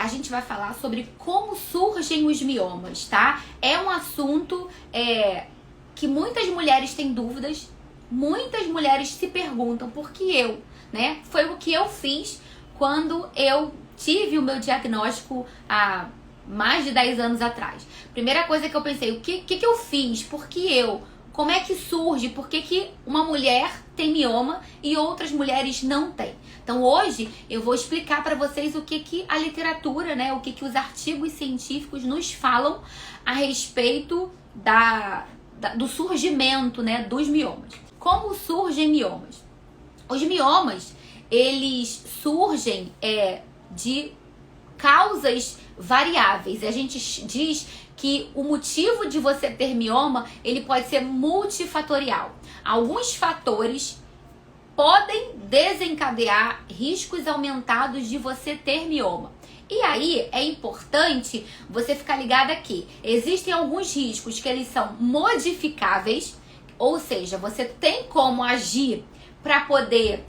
a gente vai falar sobre como surgem os miomas, tá? É um assunto que muitas mulheres têm dúvidas, muitas mulheres se perguntam por que eu, né? Foi o que eu fiz quando eu tive o meu diagnóstico há mais de 10 anos atrás. Primeira coisa que eu pensei, o que eu fiz? Por que eu? Como é que surge? Por que uma mulher tem mioma e outras mulheres não têm? Então hoje eu vou explicar para vocês o que a literatura, né, o que os artigos científicos nos falam a respeito do surgimento, né, dos miomas. Como surgem miomas? Os miomas, eles surgem de causas variáveis. A gente diz que o motivo de você ter mioma, ele pode ser multifatorial. Alguns fatores podem desencadear riscos aumentados de você ter mioma. E aí é importante você ficar ligado aqui. Existem alguns riscos que eles são modificáveis, ou seja, você tem como agir para poder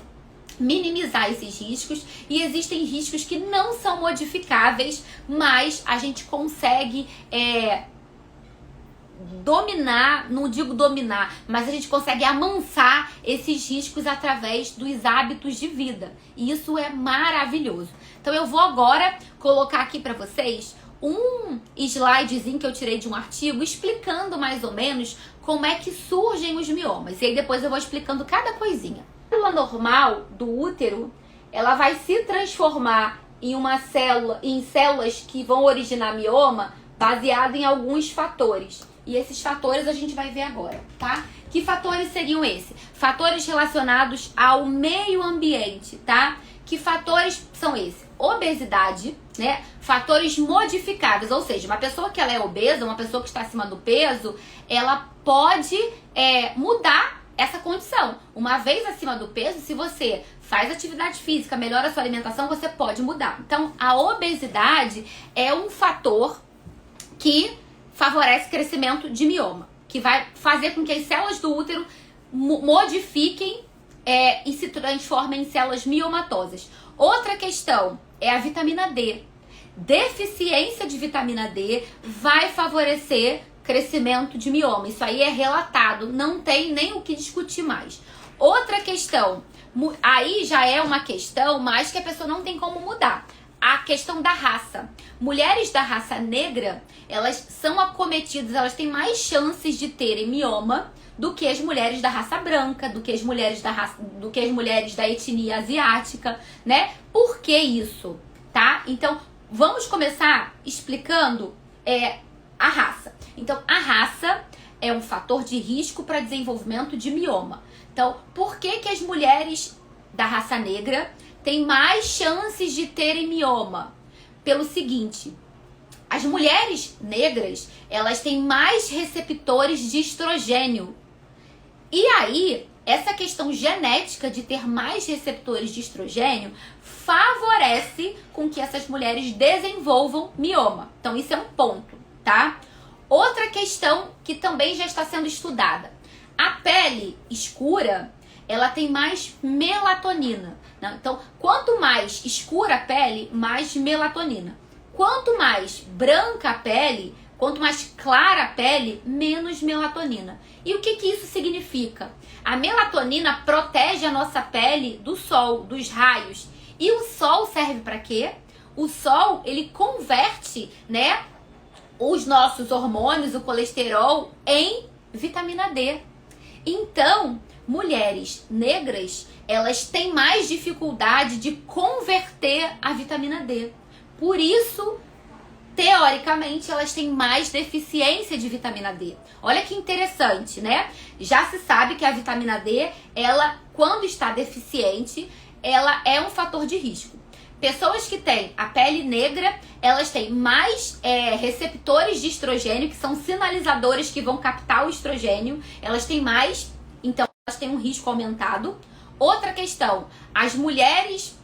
minimizar esses riscos, e existem riscos que não são modificáveis, mas a gente consegue dominar, não digo dominar, mas a gente consegue amansar esses riscos através dos hábitos de vida, e isso é maravilhoso. Então eu vou agora colocar aqui para vocês um slidezinho que eu tirei de um artigo explicando mais ou menos como é que surgem os miomas, e aí depois eu vou explicando cada coisinha. A célula normal do útero, ela vai se transformar em células que vão originar mioma baseado em alguns fatores. E esses fatores a gente vai ver agora, tá? Que fatores seriam esses? Fatores relacionados ao meio ambiente, tá? Que fatores são esses? Obesidade, né? Fatores modificáveis, ou seja, uma pessoa que ela é obesa, uma pessoa que está acima do peso, ela pode mudar essa condição. Uma vez acima do peso, se você faz atividade física, melhora a sua alimentação, você pode mudar. Então, a obesidade é um fator que favorece crescimento de mioma, que vai fazer com que as células do útero modifiquem e se transformem em células miomatosas. Outra questão é a vitamina D. Deficiência de vitamina D vai favorecer crescimento de mioma. Isso aí é relatado, não tem nem o que discutir mais. Outra questão, aí já é uma questão, mas que a pessoa não tem como mudar. A questão da raça. Mulheres da raça negra, elas são acometidas, elas têm mais chances de terem mioma do que as mulheres da raça branca, do que as mulheres da etnia asiática, né? Por que isso, tá? Então, vamos começar explicando a raça. Então, a raça é um fator de risco para desenvolvimento de mioma. Então, por que as mulheres da raça negra têm mais chances de terem mioma? Pelo seguinte, as mulheres negras, elas têm mais receptores de estrogênio. E aí, essa questão genética de ter mais receptores de estrogênio favorece com que essas mulheres desenvolvam mioma. Então, isso é um ponto, tá? Outra questão que também já está sendo estudada. A pele escura, ela tem mais melatonina, né? Então, quanto mais escura a pele, mais melatonina. Quanto mais branca a pele, quanto mais clara a pele, menos melatonina. E o que isso significa? A melatonina protege a nossa pele do sol, dos raios. E o sol serve para quê? O sol, ele converte, né, os nossos hormônios, o colesterol, em vitamina D. Então, mulheres negras, elas têm mais dificuldade de converter a vitamina D. Por isso, teoricamente, elas têm mais deficiência de vitamina D. Olha que interessante, né? Já se sabe que a vitamina D, ela, quando está deficiente, ela é um fator de risco. Pessoas que têm a pele negra, elas têm mais receptores de estrogênio, que são sinalizadores que vão captar o estrogênio. Elas têm mais, então elas têm um risco aumentado. Outra questão, as mulheres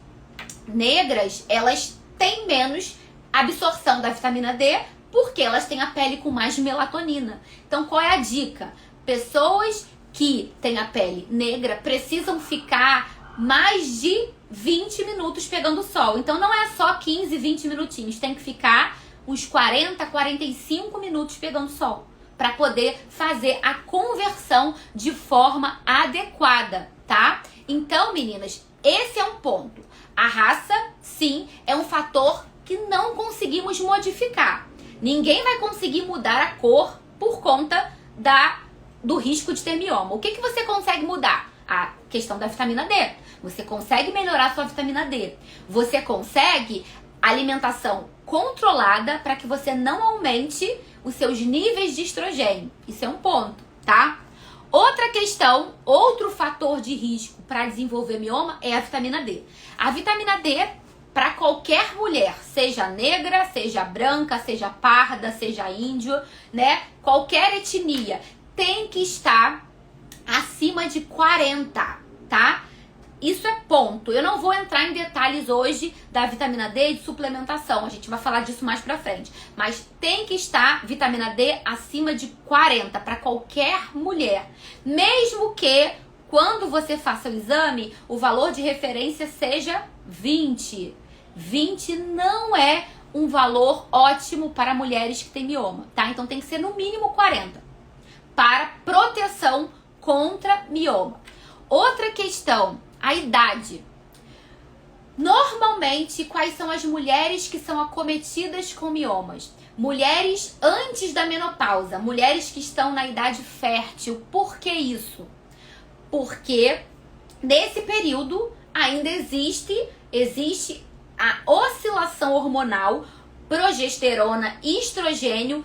negras, elas têm menos absorção da vitamina D, porque elas têm a pele com mais melatonina. Então, qual é a dica? Pessoas que têm a pele negra precisam ficar mais de 20 minutos pegando sol. Então não é só 15, 20 minutinhos, tem que ficar uns 40, 45 minutos pegando sol para poder fazer a conversão de forma adequada, tá? Então, meninas, esse é um ponto. A raça, sim, é um fator que não conseguimos modificar. Ninguém vai conseguir mudar a cor por conta do risco de ter mioma. O que você consegue mudar? A questão da vitamina D. Você consegue melhorar a sua vitamina D. Você consegue alimentação controlada para que você não aumente os seus níveis de estrogênio. Isso é um ponto, tá? Outra questão, outro fator de risco para desenvolver mioma é a vitamina D. A vitamina D, para qualquer mulher, seja negra, seja branca, seja parda, seja índio, né? Qualquer etnia tem que estar acima de 40, tá? Isso é ponto. Eu não vou entrar em detalhes hoje da vitamina D e de suplementação. A gente vai falar disso mais pra frente. Mas tem que estar vitamina D acima de 40 para qualquer mulher. Mesmo que quando você faça o exame, o valor de referência seja 20. 20 não é um valor ótimo para mulheres que têm mioma, tá? Então tem que ser no mínimo 40 para proteção contra mioma. Outra questão, a idade. Normalmente, quais são as mulheres que são acometidas com miomas? Mulheres antes da menopausa, mulheres que estão na idade fértil. Por que isso? Porque nesse período ainda existe a oscilação hormonal, progesterona e estrogênio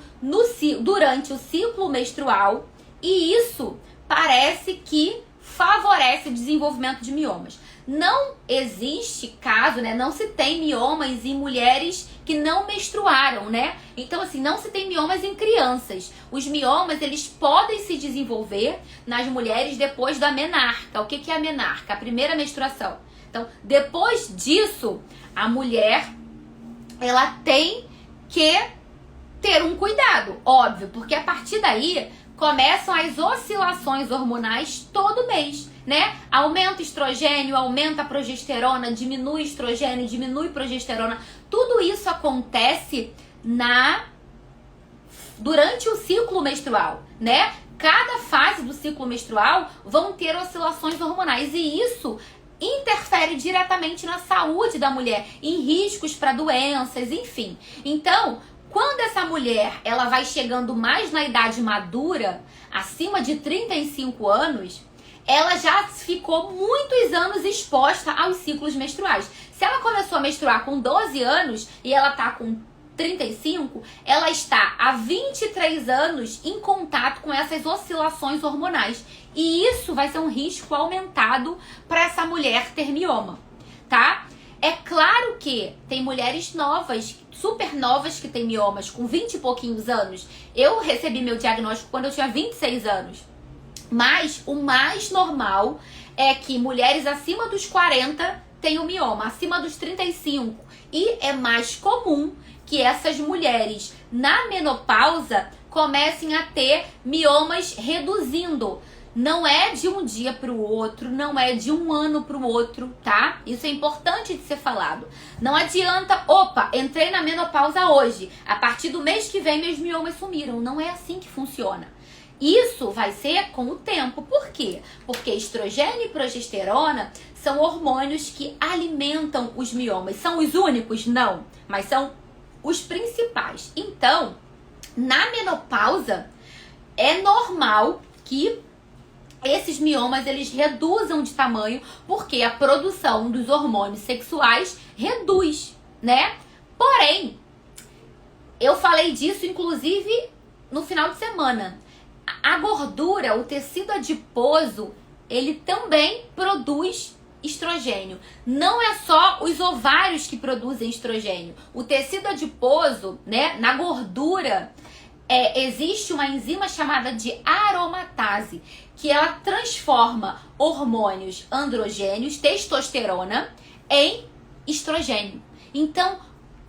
durante o ciclo menstrual, e isso parece que favorece o desenvolvimento de miomas. Não existe caso, né? Não se tem miomas em mulheres que não menstruaram, né? Então, assim, não se tem miomas em crianças. Os miomas, eles podem se desenvolver nas mulheres depois da menarca. O que é a menarca? A primeira menstruação. Então, depois disso, a mulher, ela tem que ter um cuidado, óbvio, porque a partir daí começam as oscilações hormonais todo mês, né? Aumenta o estrogênio, aumenta a progesterona, diminui o estrogênio, diminui a progesterona. Tudo isso acontece durante o ciclo menstrual, né? Cada fase do ciclo menstrual vão ter oscilações hormonais e isso interfere diretamente na saúde da mulher, em riscos para doenças, enfim. Então, quando essa mulher ela vai chegando mais na idade madura, acima de 35 anos, ela já ficou muitos anos exposta aos ciclos menstruais. Se ela começou a menstruar com 12 anos e ela tá com 35, ela está há 23 anos em contato com essas oscilações hormonais. E isso vai ser um risco aumentado para essa mulher ter mioma, tá? É claro que tem mulheres novas, super novas, que têm miomas com 20 e pouquinhos anos. Eu recebi meu diagnóstico quando eu tinha 26 anos. Mas o mais normal é que mulheres acima dos 40 tenham mioma, acima dos 35. E é mais comum que essas mulheres na menopausa comecem a ter miomas reduzindo. Não é de um dia para o outro, não é de um ano para o outro, tá? Isso é importante de ser falado. Não adianta, opa, entrei na menopausa hoje, a partir do mês que vem meus miomas sumiram. Não é assim que funciona. Isso vai ser com o tempo. Por quê? Porque estrogênio e progesterona são hormônios que alimentam os miomas. São os únicos? Não, mas são os principais. Então, na menopausa, é normal que esses miomas eles reduzam de tamanho porque a produção dos hormônios sexuais reduz, né? Porém, eu falei disso inclusive no final de semana. A gordura, o tecido adiposo, ele também produz estrogênio. Não é só os ovários que produzem estrogênio. O tecido adiposo, né, na gordura, existe uma enzima chamada de aromatase, que ela transforma hormônios androgênios, testosterona, em estrogênio. Então,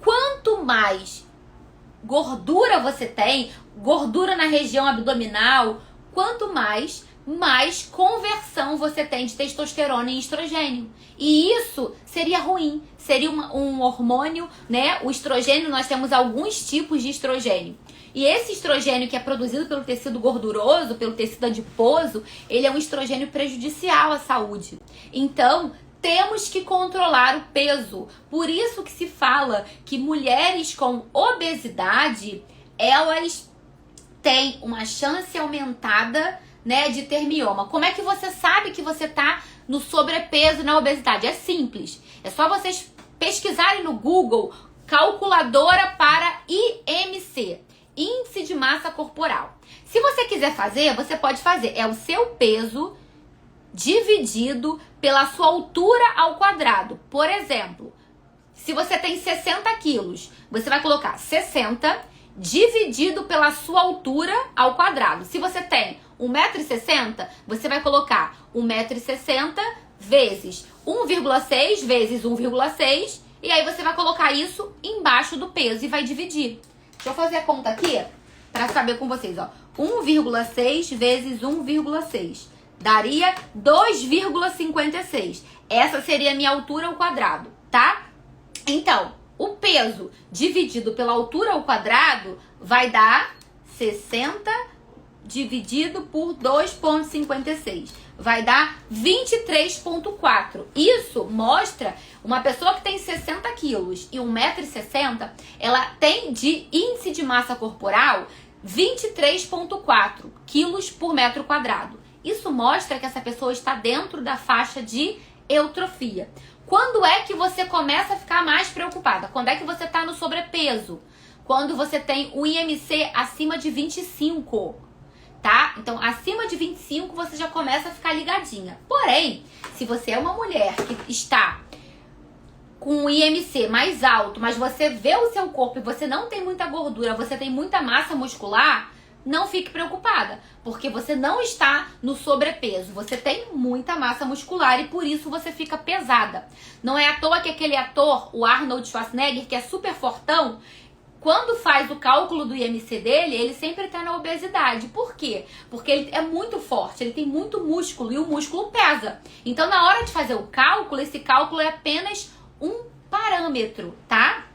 quanto mais gordura você tem, gordura na região abdominal, quanto mais mais conversão você tem de testosterona em estrogênio. E isso seria ruim, seria um hormônio, né? O estrogênio, nós temos alguns tipos de estrogênio. E esse estrogênio que é produzido pelo tecido gorduroso, pelo tecido adiposo, ele é um estrogênio prejudicial à saúde. Então, temos que controlar o peso. Por isso que se fala que mulheres com obesidade, elas têm uma chance aumentada, né, de ter mioma. Como é que você sabe que você tá no sobrepeso e na obesidade? É simples. É só vocês pesquisarem no Google calculadora para IMC, Índice de Massa Corporal. Se você quiser fazer, você pode fazer. É o seu peso dividido pela sua altura ao quadrado. Por exemplo, se você tem 60 quilos, você vai colocar 60 dividido pela sua altura ao quadrado. Se você tem 1,60 m, você vai colocar 1,60 m vezes 1,6 vezes 1,6, e aí você vai colocar isso embaixo do peso e vai dividir. Deixa eu fazer a conta aqui para saber com vocês, ó. 1,6 vezes 1,6 daria 2,56. Essa seria a minha altura ao quadrado, tá? Então, o peso dividido pela altura ao quadrado vai dar 60 dividido por 2,56. Vai dar 23,4. Isso mostra uma pessoa que tem 60 quilos e 1,60 m, ela tem de índice de massa corporal 23,4 quilos por metro quadrado. Isso mostra que essa pessoa está dentro da faixa de eutrofia. Quando é que você começa a ficar mais preocupada? Quando é que você está no sobrepeso? Quando você tem o IMC acima de 25, tá? Então, acima de 25 você já começa a ficar ligadinha. Porém, se você é uma mulher que está com o IMC mais alto, mas você vê o seu corpo e você não tem muita gordura, você tem muita massa muscular, não fique preocupada, porque você não está no sobrepeso, você tem muita massa muscular e por isso você fica pesada. Não é à toa que aquele ator, o Arnold Schwarzenegger, que é super fortão, quando faz o cálculo do IMC dele, ele sempre tá na obesidade. Por quê? Porque ele é muito forte, ele tem muito músculo e o músculo pesa. Então, na hora de fazer o cálculo, esse cálculo é apenas um parâmetro, tá?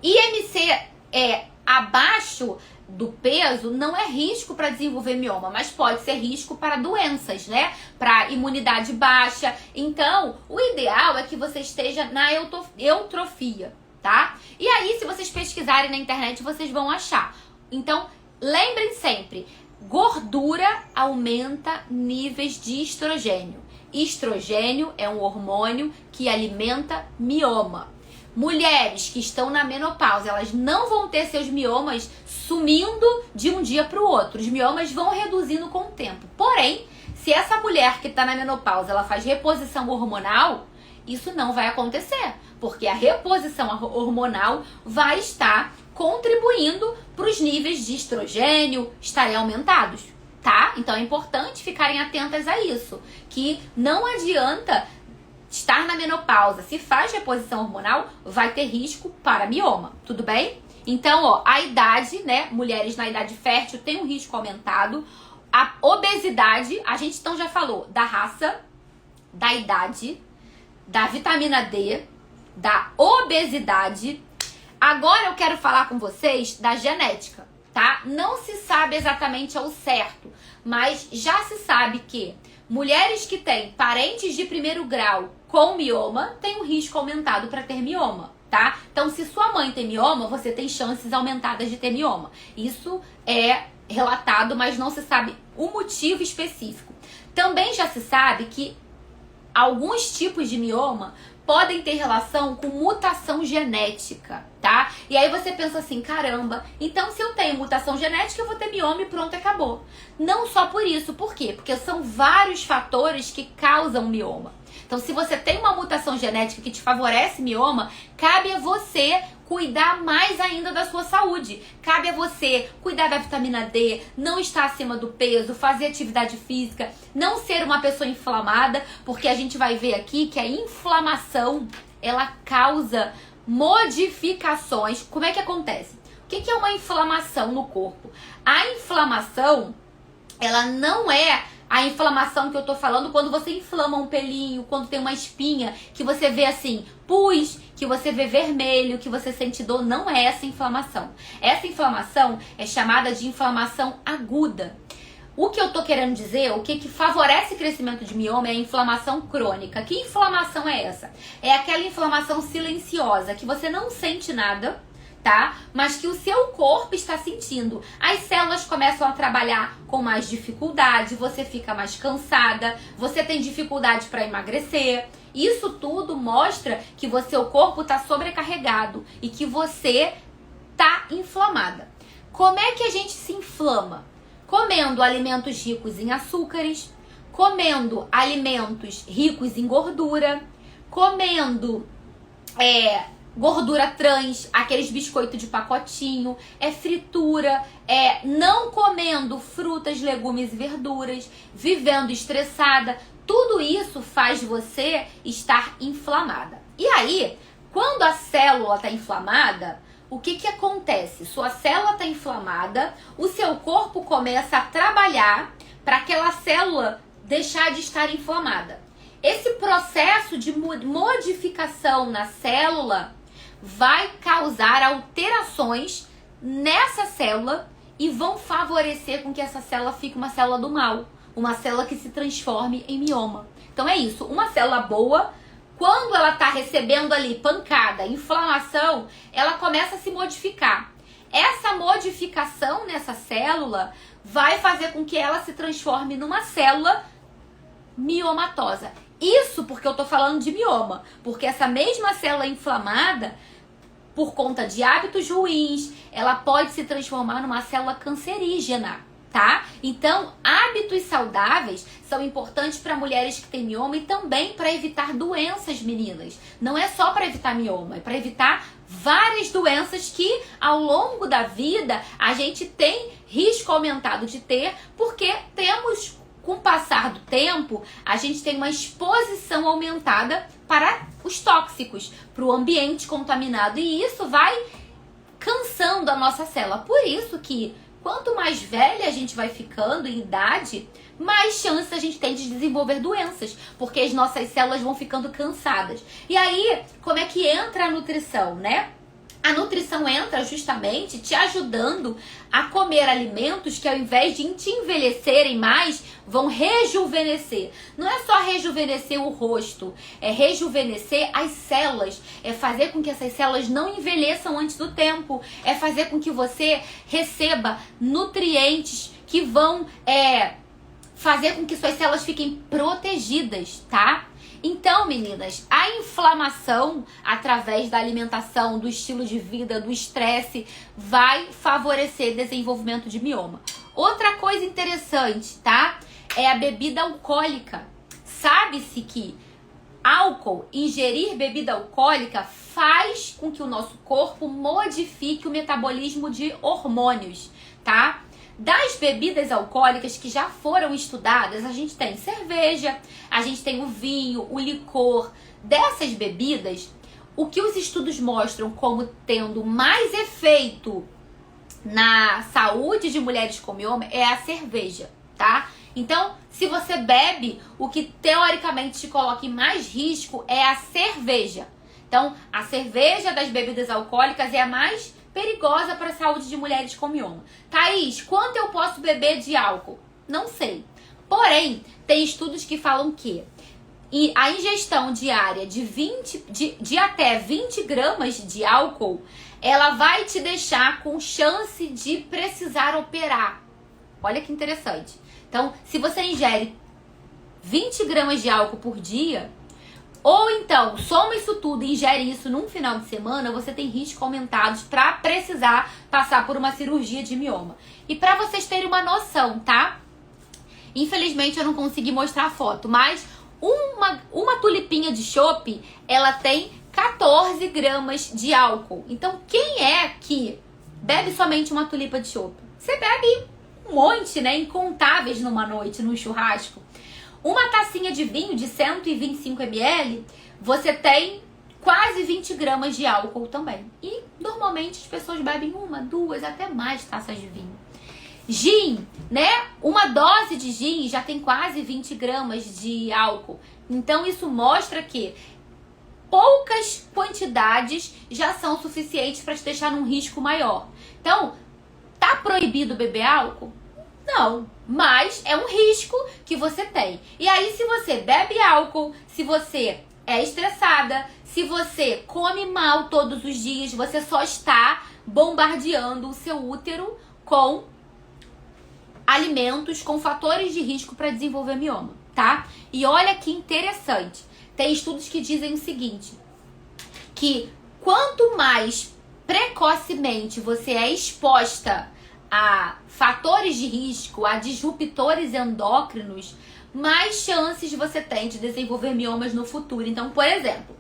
IMC é abaixo do peso não é risco para desenvolver mioma, mas pode ser risco para doenças, né? Para imunidade baixa. Então, o ideal é que você esteja na eutrofia, tá? E aí, se vocês pesquisarem na internet, vocês vão achar. Então, lembrem sempre, gordura aumenta níveis de estrogênio. Estrogênio é um hormônio que alimenta mioma. Mulheres que estão na menopausa, elas não vão ter seus miomas sumindo de um dia para o outro. Os miomas vão reduzindo com o tempo. Porém, se essa mulher que está na menopausa, ela faz reposição hormonal, isso não vai acontecer, porque a reposição hormonal vai estar contribuindo para os níveis de estrogênio estarem aumentados, tá? Então é importante ficarem atentas a isso, que não adianta estar na menopausa, se faz reposição hormonal, vai ter risco para mioma, tudo bem? Então, ó, a idade, né? Mulheres na idade fértil têm um risco aumentado. A obesidade, a gente então já falou da raça, da idade, da vitamina D, da obesidade. Agora eu quero falar com vocês da genética, tá? Não se sabe exatamente ao certo, mas já se sabe que mulheres que têm parentes de primeiro grau com mioma têm um risco aumentado para ter mioma, tá? Então, se sua mãe tem mioma, você tem chances aumentadas de ter mioma. Isso é relatado, mas não se sabe o motivo específico. Também já se sabe que alguns tipos de mioma podem ter relação com mutação genética, tá? E aí você pensa assim, caramba, então se eu tenho mutação genética, eu vou ter mioma e pronto, acabou. Não só por isso, por quê? Porque são vários fatores que causam mioma. Então, se você tem uma mutação genética que te favorece mioma, cabe a você cuidar mais ainda da sua saúde. Cabe a você cuidar da vitamina D, não estar acima do peso, fazer atividade física, não ser uma pessoa inflamada, porque a gente vai ver aqui que a inflamação, ela causa modificações. Como é que acontece? O que é uma inflamação no corpo? A inflamação, ela não é A inflamação que eu tô falando, quando você inflama um pelinho, quando tem uma espinha, que você vê assim, pus, que você vê vermelho, que você sente dor, não é essa inflamação. Essa inflamação é chamada de inflamação aguda. O que eu tô querendo dizer, o que favorece o crescimento de mioma é a inflamação crônica. Que inflamação é essa? É aquela inflamação silenciosa, que você não sente nada, tá? Mas que o seu corpo está sentindo. As células começam a trabalhar com mais dificuldade, você fica mais cansada, você tem dificuldade para emagrecer. Isso tudo mostra que o seu corpo está sobrecarregado e que você está inflamada. Como é que a gente se inflama? Comendo alimentos ricos em açúcares, comendo alimentos ricos em gordura, comendo gordura trans, aqueles biscoitos de pacotinho, fritura, não comendo frutas, legumes e verduras, vivendo estressada. Tudo isso faz você estar inflamada. E aí, quando a célula está inflamada, o que acontece? Sua célula está inflamada, o seu corpo começa a trabalhar para aquela célula deixar de estar inflamada. Esse processo de modificação na célula vai causar alterações nessa célula e vão favorecer com que essa célula fique uma célula do mal, uma célula que se transforme em mioma. Então é isso, uma célula boa, quando ela está recebendo ali pancada, inflamação, ela começa a se modificar. Essa modificação nessa célula vai fazer com que ela se transforme numa célula miomatosa. Isso porque eu tô falando de mioma, porque essa mesma célula inflamada, por conta de hábitos ruins, ela pode se transformar numa célula cancerígena, tá? Então, hábitos saudáveis são importantes para mulheres que têm mioma e também para evitar doenças, meninas. Não é só para evitar mioma, é para evitar várias doenças que ao longo da vida a gente tem risco aumentado de ter, porque temos, com o passar do tempo, a gente tem uma exposição aumentada para os tóxicos, para o ambiente contaminado, e isso vai cansando a nossa célula. Por isso que quanto mais velha a gente vai ficando em idade, mais chance a gente tem de desenvolver doenças, porque as nossas células vão ficando cansadas. E aí, como é que entra a nutrição, né? A nutrição entra justamente te ajudando a comer alimentos que, ao invés de te envelhecerem mais, vão rejuvenescer. Não é só rejuvenescer o rosto, é rejuvenescer as células, é fazer com que essas células não envelheçam antes do tempo, é fazer com que você receba nutrientes que vão fazer com que suas células fiquem protegidas, tá? Então, meninas, a inflamação através da alimentação, do estilo de vida, do estresse, vai favorecer desenvolvimento de mioma. Outra coisa interessante, tá? É a bebida alcoólica. Sabe-se que álcool, ingerir bebida alcoólica, faz com que o nosso corpo modifique o metabolismo de hormônios, tá? Das bebidas alcoólicas que já foram estudadas, a gente tem cerveja, a gente tem o vinho, o licor. Dessas bebidas, o que os estudos mostram como tendo mais efeito na saúde de mulheres com mioma é a cerveja, tá? Então, se você bebe, o que teoricamente te coloca em mais risco é a cerveja. Então, a cerveja das bebidas alcoólicas é a mais perigosa para a saúde de mulheres com mioma. Thaís, quanto eu posso beber de álcool? Não sei. Porém, tem estudos que falam que a ingestão diária de até 20 gramas de álcool, ela vai te deixar com chance de precisar operar. Olha que interessante. Então, se você ingere 20 gramas de álcool por dia, ou então, soma isso tudo e ingere isso num final de semana, você tem risco aumentados para precisar passar por uma cirurgia de mioma. E para vocês terem uma noção, tá? Infelizmente eu não consegui mostrar a foto, mas uma tulipinha de chopp, ela tem 14 gramas de álcool. Então, quem é que bebe somente uma tulipa de chopp? Você bebe um monte, né? Incontáveis numa noite, num churrasco. Uma tacinha de vinho de 125 ml, você tem quase 20 gramas de álcool também. E normalmente as pessoas bebem uma, duas, até mais taças de vinho. Gin, né? Uma dose de gin já tem quase 20 gramas de álcool. Então isso mostra que poucas quantidades já são suficientes para te deixar num risco maior. Então, tá proibido beber álcool? Não, mas é um risco que você tem. E aí, se você bebe álcool, se você é estressada, se você come mal todos os dias, você só está bombardeando o seu útero com alimentos, com fatores de risco para desenvolver mioma, tá? E olha que interessante. Tem estudos que dizem o seguinte, que quanto mais precocemente você é exposta a fatores de risco, a disruptores endócrinos, mais chances você tem de desenvolver miomas no futuro. Então, por exemplo,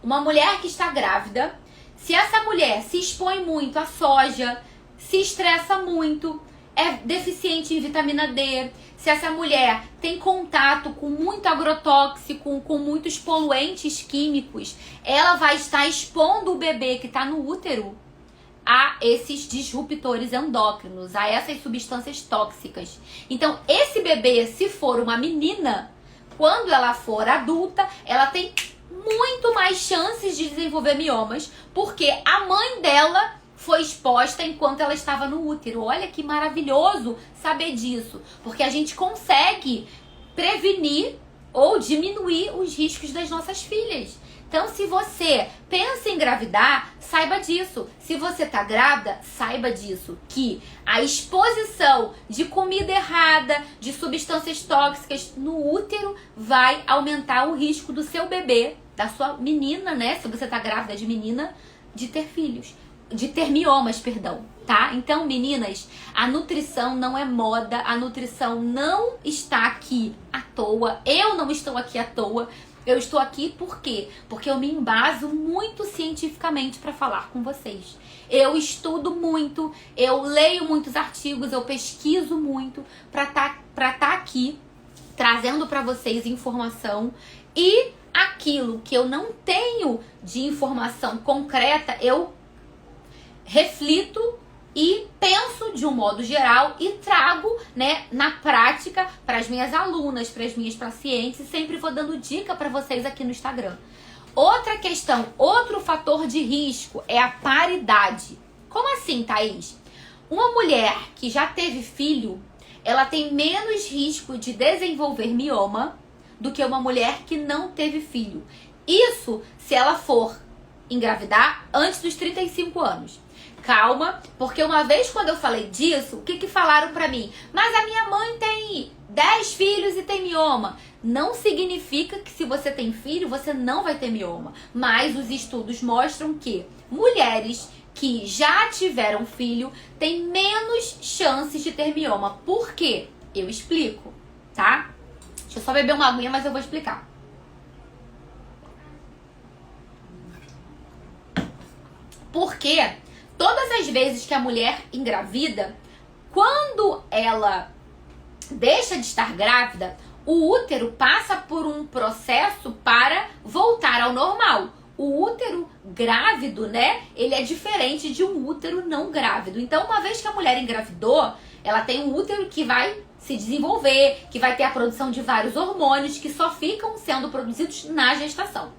uma mulher que está grávida, se essa mulher se expõe muito à soja, se estressa muito, é deficiente em vitamina D, se essa mulher tem contato com muito agrotóxico, com muitos poluentes químicos, ela vai estar expondo o bebê que está no útero a esses disruptores endócrinos, a essas substâncias tóxicas. Então, esse bebê, se for uma menina, quando ela for adulta, ela tem muito mais chances de desenvolver miomas, porque a mãe dela foi exposta enquanto ela estava no útero. Olha que maravilhoso saber disso, porque a gente consegue prevenir ou diminuir os riscos das nossas filhas. Então, se você pensa em engravidar, saiba disso. Se você tá grávida, saiba disso. Que a exposição de comida errada, de substâncias tóxicas no útero, vai aumentar o risco do seu bebê, da sua menina, né? Se você tá grávida de menina, de ter filhos. De ter miomas, perdão, tá? Então, meninas, a nutrição não é moda, a nutrição não está aqui à toa. Eu não estou aqui à toa. Eu estou aqui por quê? Porque eu me embaso muito cientificamente para falar com vocês. Eu estudo muito, eu leio muitos artigos, eu pesquiso muito para tá aqui trazendo para vocês informação, e aquilo que eu não tenho de informação concreta, eu reflito e penso de um modo geral e trago, né, na prática para as minhas alunas, para as minhas pacientes, e sempre vou dando dica para vocês aqui no Instagram. Outra questão, outro fator de risco é a paridade. Como assim, Thaís? Uma mulher que já teve filho, ela tem menos risco de desenvolver mioma do que uma mulher que não teve filho. Isso se ela for engravidar antes dos 35 anos. Calma, porque uma vez quando eu falei disso, o que falaram pra mim? Mas a minha mãe tem 10 filhos e tem mioma. Não significa que se você tem filho, você não vai ter mioma. Mas os estudos mostram que mulheres que já tiveram filho têm menos chances de ter mioma. Por quê? Eu explico, tá? Deixa eu só beber uma aguinha, mas eu vou explicar. Porque todas as vezes que a mulher engravida, quando ela deixa de estar grávida, o útero passa por um processo para voltar ao normal. O útero grávido, né, ele é diferente de um útero não grávido. Então, uma vez que a mulher engravidou, ela tem um útero que vai se desenvolver, que vai ter a produção de vários hormônios que só ficam sendo produzidos na gestação.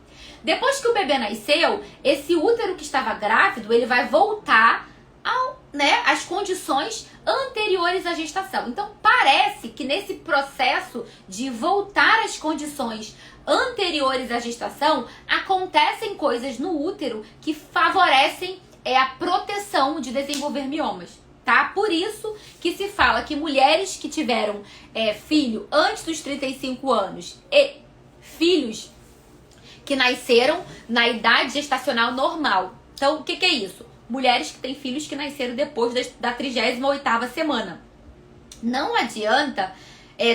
Depois que o bebê nasceu, esse útero que estava grávido, ele vai voltar às condições anteriores à gestação. Então, parece que nesse processo de voltar às condições anteriores à gestação, acontecem coisas no útero que favorecem a proteção de desenvolver miomas, tá? Por isso que se fala que mulheres que tiveram filho antes dos 35 anos e filhos que nasceram na idade gestacional normal. Então, o que é isso? Mulheres que têm filhos que nasceram depois da 38ª semana. Não adianta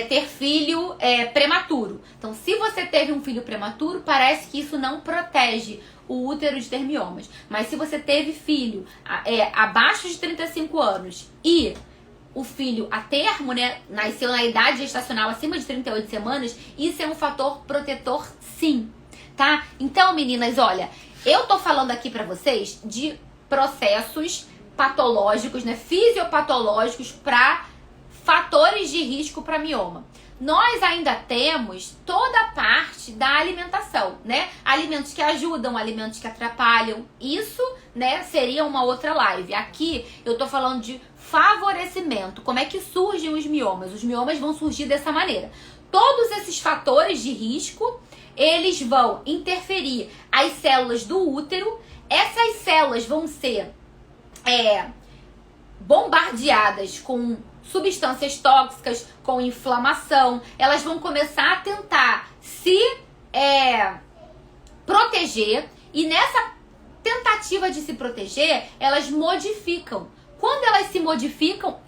ter filho prematuro. Então, se você teve um filho prematuro, parece que isso não protege o útero de ter miomas. Mas se você teve filho abaixo de 35 anos e o filho a termo, né, nasceu na idade gestacional acima de 38 semanas, isso é um fator protetor, sim. Tá? Então, meninas, olha, eu tô falando aqui pra vocês de processos patológicos, né, fisiopatológicos pra fatores de risco para mioma. Nós ainda temos toda a parte da alimentação, né? Alimentos que ajudam, alimentos que atrapalham. Isso, né, seria uma outra live. Aqui eu tô falando de favorecimento. Como é que surgem os miomas? Os miomas vão surgir dessa maneira. Todos esses fatores de risco, eles vão interferir as células do útero. Essas células vão ser bombardeadas com substâncias tóxicas, com inflamação. Elas vão começar a tentar se proteger, e nessa tentativa de se proteger, elas modificam. Quando elas se modificam,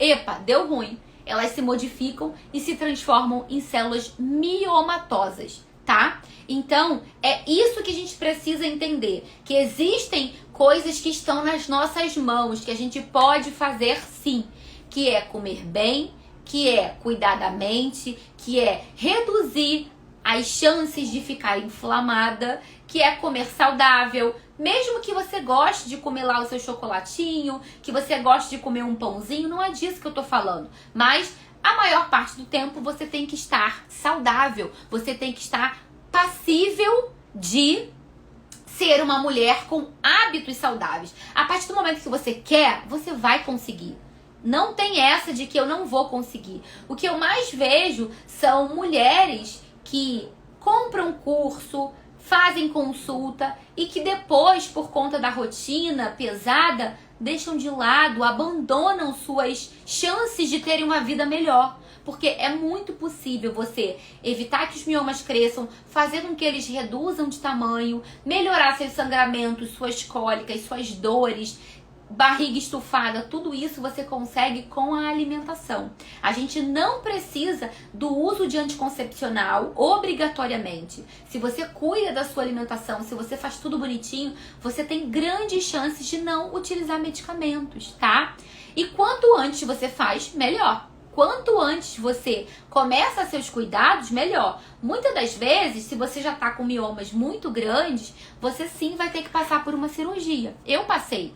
deu ruim. Elas se modificam e se transformam em células miomatosas, tá? Então, é isso que a gente precisa entender, que existem coisas que estão nas nossas mãos, que a gente pode fazer sim, que é comer bem, que é cuidar da mente, que é reduzir as chances de ficar inflamada, que é comer saudável, mesmo que você goste de comer lá o seu chocolatinho, que você goste de comer um pãozinho, não é disso que eu tô falando, mas a maior parte do tempo você tem que estar saudável, você tem que estar passível de ser uma mulher com hábitos saudáveis. A partir do momento que você quer, você vai conseguir. Não tem essa de que eu não vou conseguir. O que eu mais vejo são mulheres que compram curso, fazem consulta e que depois, por conta da rotina pesada, deixam de lado, abandonam suas chances de terem uma vida melhor. Porque é muito possível você evitar que os miomas cresçam, fazer com que eles reduzam de tamanho, melhorar seus sangramentos, suas cólicas, suas dores, barriga estufada, tudo isso você consegue com a alimentação. A gente não precisa do uso de anticoncepcional obrigatoriamente. Se você cuida da sua alimentação, se você faz tudo bonitinho, você tem grandes chances de não utilizar medicamentos, tá? E quanto antes você faz, melhor. Quanto antes você começa seus cuidados, melhor. Muitas das vezes, se você já tá com miomas muito grandes, você sim vai ter que passar por uma cirurgia. Eu passei.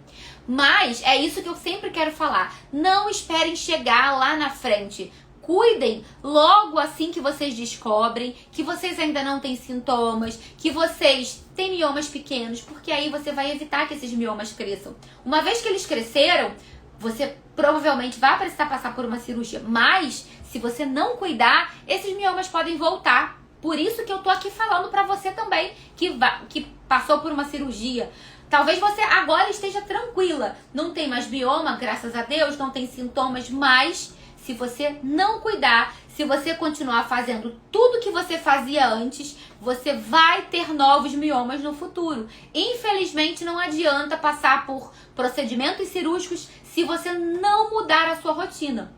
Mas é isso que eu sempre quero falar. Não esperem chegar lá na frente. Cuidem logo assim que vocês descobrem que vocês ainda não têm sintomas, que vocês têm miomas pequenos, porque aí você vai evitar que esses miomas cresçam. Uma vez que eles cresceram, você provavelmente vai precisar passar por uma cirurgia, mas se você não cuidar, esses miomas podem voltar. Por isso que eu tô aqui falando pra você também, que passou por uma cirurgia. Talvez você agora esteja tranquila, não tem mais mioma, graças a Deus, não tem sintomas, mas se você não cuidar, se você continuar fazendo tudo que você fazia antes, você vai ter novos miomas no futuro. Infelizmente, não adianta passar por procedimentos cirúrgicos se você não mudar a sua rotina.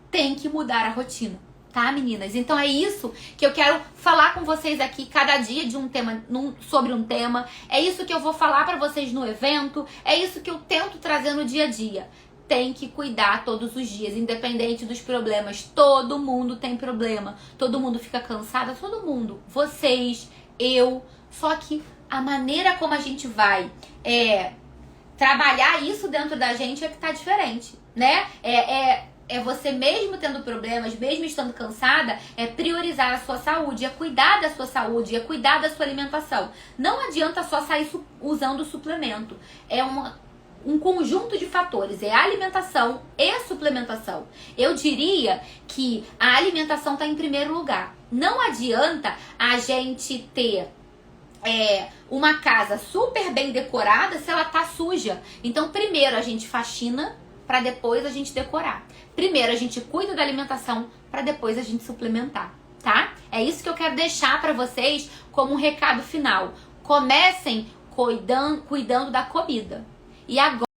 Tem que mudar a rotina, tá, meninas? Então é isso que eu quero falar com vocês aqui, cada dia de um tema, sobre um tema. É isso que eu vou falar pra vocês no evento, é isso que eu tento trazer no dia a dia. Tem que cuidar todos os dias, independente dos problemas. Todo mundo tem problema, todo mundo fica cansada, todo mundo. Vocês, eu, só que a maneira como a gente vai trabalhar isso dentro da gente é que tá diferente, né? É você mesmo tendo problemas, mesmo estando cansada, é priorizar a sua saúde, é cuidar da sua saúde, é cuidar da sua alimentação. Não adianta só sair usando suplemento. É um conjunto de fatores, é alimentação e suplementação. Eu diria que a alimentação está em primeiro lugar. Não adianta a gente ter uma casa super bem decorada se ela tá suja. Então, primeiro a gente faxina para depois a gente decorar. Primeiro a gente cuida da alimentação para depois a gente suplementar, tá? É isso que eu quero deixar para vocês como um recado final. Comecem cuidando da comida. E agora